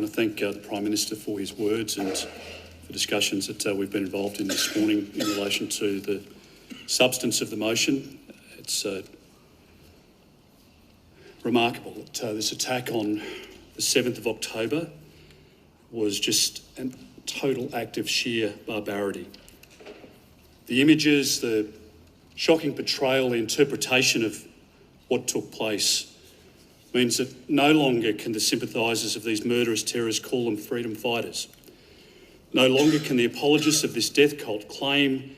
want to thank the Prime Minister for his words and the discussions that we've been involved in this morning in relation to the substance of the motion. It's remarkable that this attack on the 7th of October was just a total act of sheer barbarity. The images, the shocking portrayal, the interpretation of what took place means that no longer can the sympathisers of these murderous terrorists call them freedom fighters. No longer can the apologists of this death cult claim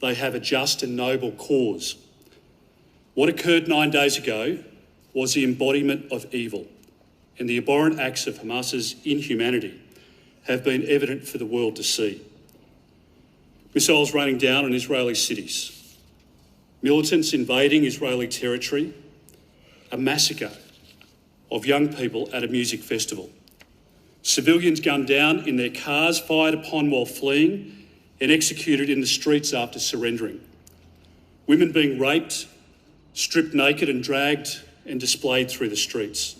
they have a just and noble cause. What occurred 9 days ago was the embodiment of evil, and the abhorrent acts of Hamas's inhumanity have been evident for the world to see. Missiles raining down on Israeli cities, militants invading Israeli territory, a massacre of young people at a music festival, civilians gunned down in their cars, fired upon while fleeing and executed in the streets after surrendering, women being raped, stripped naked and dragged and displayed through the streets,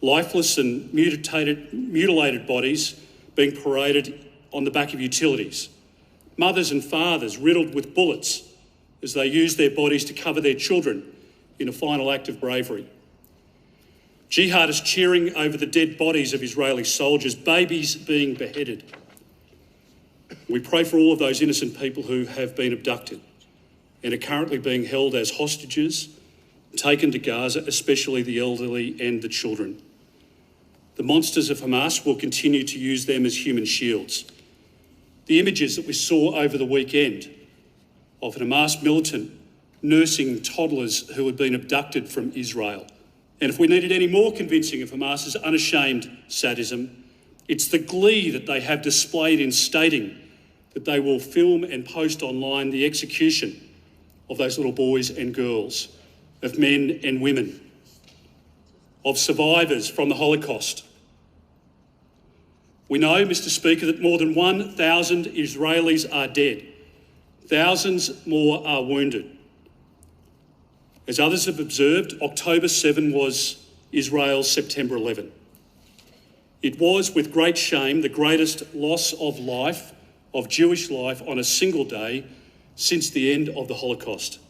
lifeless and mutilated bodies being paraded on the back of utilities, mothers and fathers riddled with bullets as they used their bodies to cover their children in a final act of bravery. Jihadists cheering over the dead bodies of Israeli soldiers, babies being beheaded. We pray for all of those innocent people who have been abducted and are currently being held as hostages, taken to Gaza, especially the elderly and the children. The monsters of Hamas will continue to use them as human shields. The images that we saw over the weekend of an Hamas militant nursing toddlers who had been abducted from Israel. And if we needed any more convincing of Hamas's unashamed sadism, it's the glee that they have displayed in stating that they will film and post online the execution of those little boys and girls, of men and women, of survivors from the Holocaust. We know, Mr. Speaker, that more than 1,000 Israelis are dead. Thousands more are wounded. As others have observed, October 7 was Israel's September 11. It was, with great shame, the greatest loss of life, of Jewish life, on a single day since the end of the Holocaust.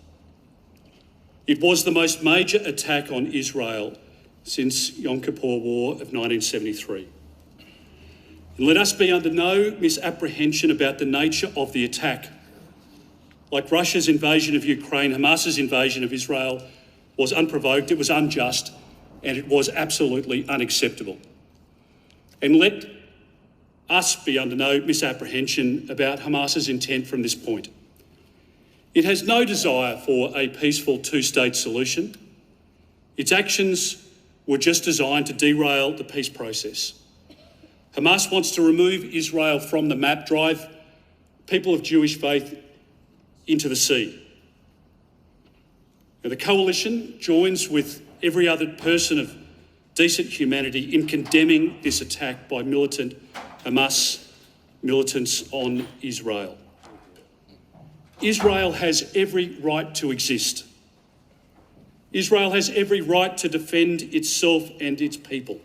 It was the most major attack on Israel since Yom Kippur War of 1973. And let us be under no misapprehension about the nature of the attack. Like Russia's invasion of Ukraine, Hamas's invasion of Israel was unprovoked, it was unjust, and it was absolutely unacceptable. And let us be under no misapprehension about Hamas's intent from this point. It has no desire for a peaceful two-state solution. Its actions were just designed to derail the peace process. Hamas wants to remove Israel from the map, drive people of Jewish faith into the sea. Now, the coalition joins with every other person of decent humanity in condemning this attack by militant Hamas militants on Israel. Israel has every right to exist. Israel has every right to defend itself and its people.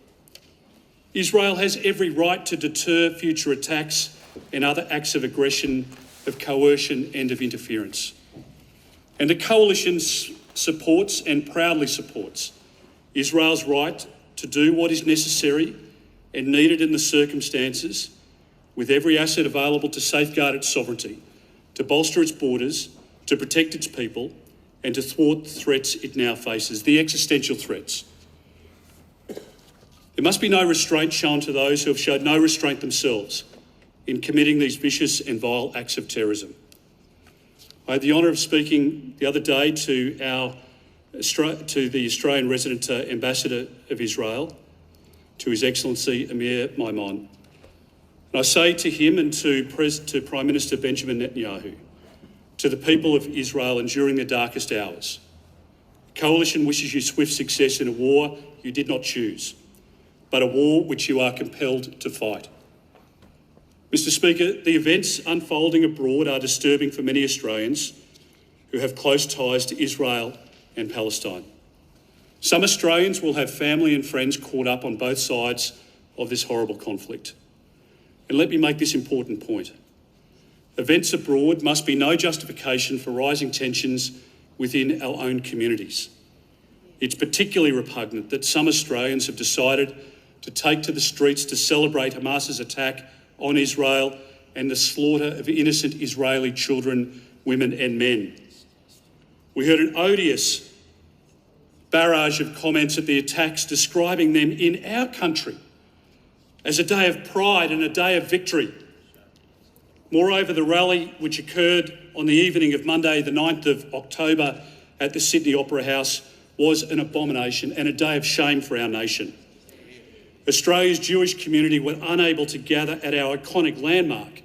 Israel has every right to deter future attacks and other acts of aggression, of coercion and of interference. And the coalition supports and proudly supports Israel's right to do what is necessary and needed in the circumstances, with every asset available to safeguard its sovereignty, to bolster its borders, to protect its people, and to thwart the threats it now faces, the existential threats. There must be no restraint shown to those who have showed no restraint themselves in committing these vicious and vile acts of terrorism. I had the honour of speaking the other day to the Australian resident ambassador of Israel, to His Excellency Amir Maimon. And I say to him and to Prime Minister Benjamin Netanyahu, to the people of Israel enduring their darkest hours, the Coalition wishes you swift success in a war you did not choose, but a war which you are compelled to fight. Mr. Speaker, the events unfolding abroad are disturbing for many Australians who have close ties to Israel and Palestine. Some Australians will have family and friends caught up on both sides of this horrible conflict. And let me make this important point. Events abroad must be no justification for rising tensions within our own communities. It's particularly repugnant that some Australians have decided to take to the streets to celebrate Hamas's attack on Israel and the slaughter of innocent Israeli children, women and men. We heard an odious barrage of comments at the attacks describing them in our country as a day of pride and a day of victory. Moreover, the rally which occurred on the evening of Monday, the 9th of October at the Sydney Opera House was an abomination and a day of shame for our nation. Australia's Jewish community were unable to gather at our iconic landmark,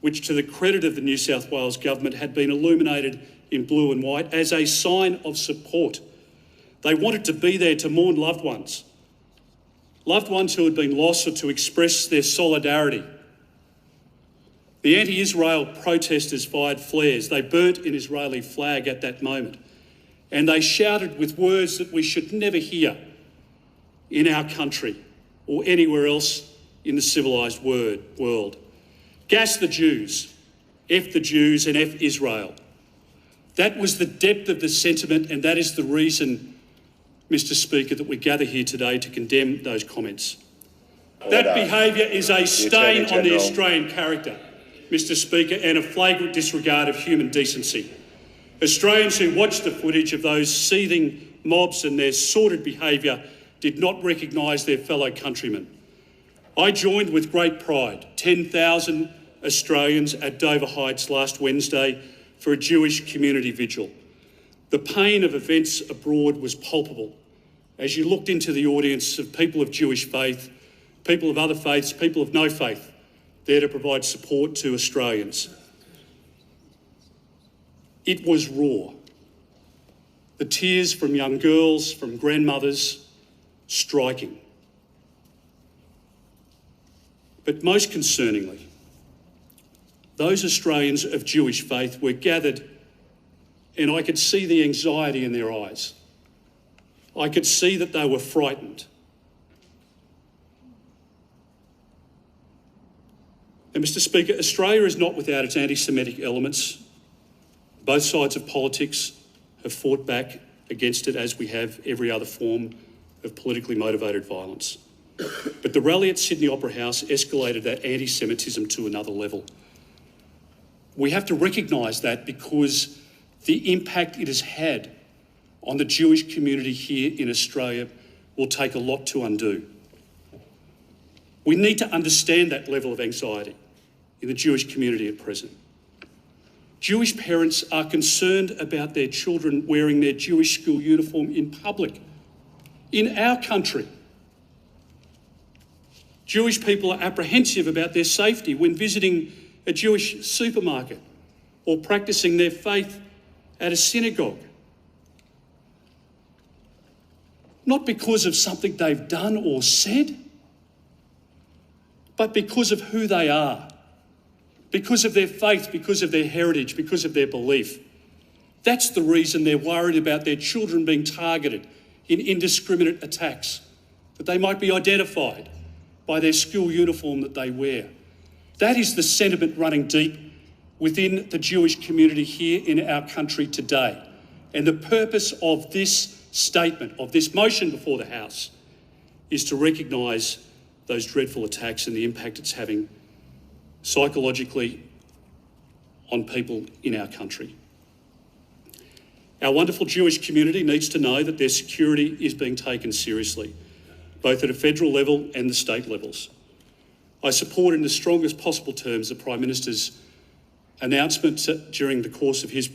which to the credit of the New South Wales government had been illuminated in blue and white as a sign of support. They wanted to be there to mourn loved ones who had been lost, or to express their solidarity. The anti-Israel protesters fired flares. They burnt an Israeli flag at that moment. And they shouted with words that we should never hear in our country or anywhere else in the civilised world. Gas the Jews, F the Jews and F Israel. That was the depth of the sentiment, and that is the reason, Mr Speaker, that we gather here today to condemn those comments. That behaviour is a stain on the Australian character, Mr Speaker, and a flagrant disregard of human decency. Australians who watched the footage of those seething mobs and their sordid behaviour did not recognise their fellow countrymen. I joined with great pride 10,000 Australians at Dover Heights last Wednesday for a Jewish community vigil. The pain of events abroad was palpable as you looked into the audience of people of Jewish faith, people of other faiths, people of no faith, there to provide support to Australians. It was raw. The tears from young girls, from grandmothers, striking. But most concerningly, those Australians of Jewish faith were gathered, and I could see the anxiety in their eyes. I could see that they were frightened. And Mr Speaker, Australia is not without its anti-Semitic elements. Both sides of politics have fought back against it, as we have every other form of politically motivated violence. But the rally at Sydney Opera House escalated that anti-Semitism to another level. We have to recognise that, because the impact it has had on the Jewish community here in Australia will take a lot to undo. We need to understand that level of anxiety in the Jewish community at present. Jewish parents are concerned about their children wearing their Jewish school uniform in public in our country. Jewish people are apprehensive about their safety when visiting a Jewish supermarket or practicing their faith at a synagogue. Not because of something they've done or said, but because of who they are, because of their faith, because of their heritage, because of their belief. That's the reason they're worried about their children being targeted in indiscriminate attacks, that they might be identified by their school uniform that they wear. That is the sentiment running deep within the Jewish community here in our country today. And the purpose of this statement, of this motion before the House, is to recognise those dreadful attacks and the impact it's having psychologically on people in our country. Our wonderful Jewish community needs to know that their security is being taken seriously, both at a federal level and the state levels. I support in the strongest possible terms the Prime Minister's announcement during the course of his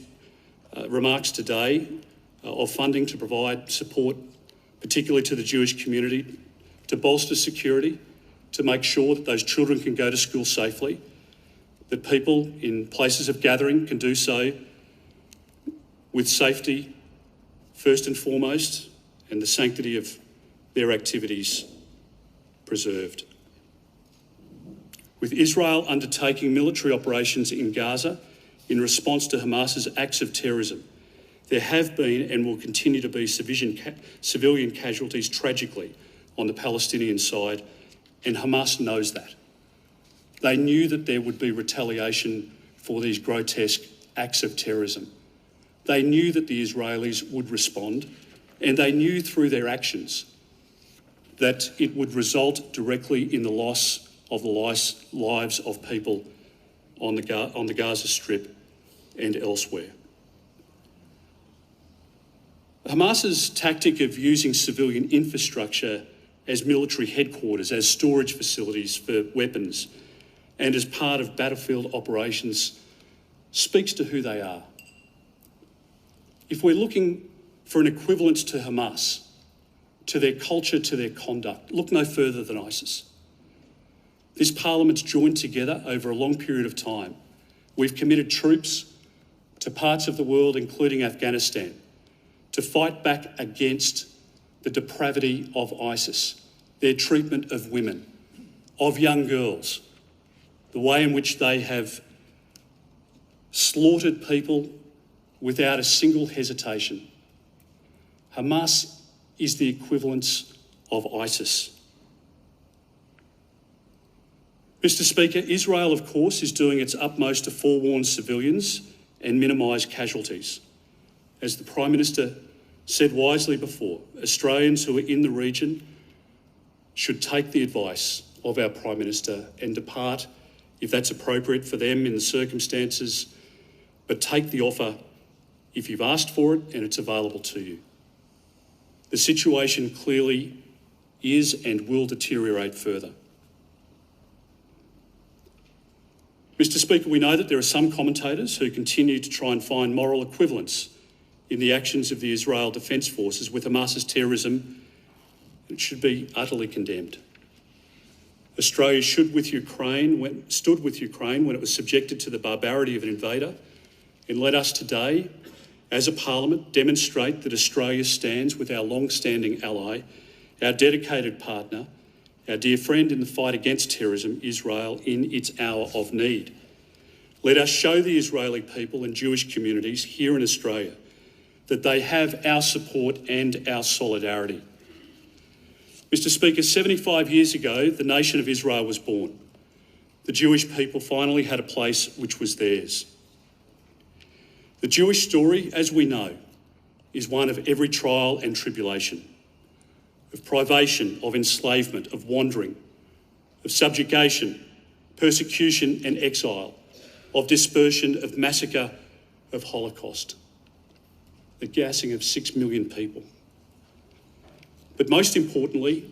remarks today of funding to provide support, particularly to the Jewish community, to bolster security, to make sure that those children can go to school safely, that people in places of gathering can do so with safety first and foremost, and the sanctity of their activities preserved. With Israel undertaking military operations in Gaza in response to Hamas's acts of terrorism, there have been and will continue to be civilian casualties tragically on the Palestinian side and Hamas knows that. They knew that there would be retaliation for these grotesque acts of terrorism. They knew that the Israelis would respond, and they knew through their actions that it would result directly in the loss of the lives of people on the Gaza Strip and elsewhere. Hamas's tactic of using civilian infrastructure as military headquarters, as storage facilities for weapons, and as part of battlefield operations speaks to who they are. If we're looking for an equivalence to Hamas, to their culture, to their conduct, look no further than ISIS. This Parliament's joined together over a long period of time. We've committed troops to parts of the world, including Afghanistan, to fight back against the depravity of ISIS, their treatment of women, of young girls, the way in which they have slaughtered people without a single hesitation. Hamas is the equivalence of ISIS. Mr. Speaker, Israel, of course, is doing its utmost to forewarn civilians and minimise casualties. As the Prime Minister said wisely before, Australians who are in the region should take the advice of our Prime Minister and depart if that's appropriate for them in the circumstances, but take the offer if you've asked for it and it's available to you. The situation clearly is and will deteriorate further. Mr. Speaker, we know that there are some commentators who continue to try and find moral equivalence in the actions of the Israel Defence Forces with Hamas's terrorism. It should be utterly condemned. Australia stood with Ukraine when it was subjected to the barbarity of an invader, and let us today, as a Parliament, demonstrate that Australia stands with our long-standing ally, our dedicated partner, our dear friend in the fight against terrorism, Israel, in its hour of need. Let us show the Israeli people and Jewish communities here in Australia that they have our support and our solidarity. Mr. Speaker, 75 years ago, the nation of Israel was born. The Jewish people finally had a place which was theirs. The Jewish story, as we know, is one of every trial and tribulation, of privation, of enslavement, of wandering, of subjugation, persecution and exile, of dispersion, of massacre, of Holocaust, the gassing of 6 million people. But most importantly,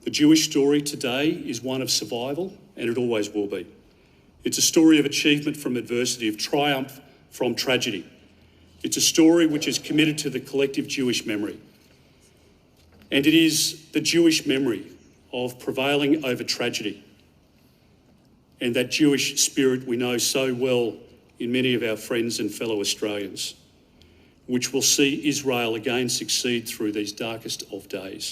the Jewish story today is one of survival, and it always will be. It's a story of achievement from adversity, of triumph from tragedy. It's a story which is committed to the collective Jewish memory. And it is the Jewish memory of prevailing over tragedy and that Jewish spirit we know so well in many of our friends and fellow Australians, which will see Israel again succeed through these darkest of days.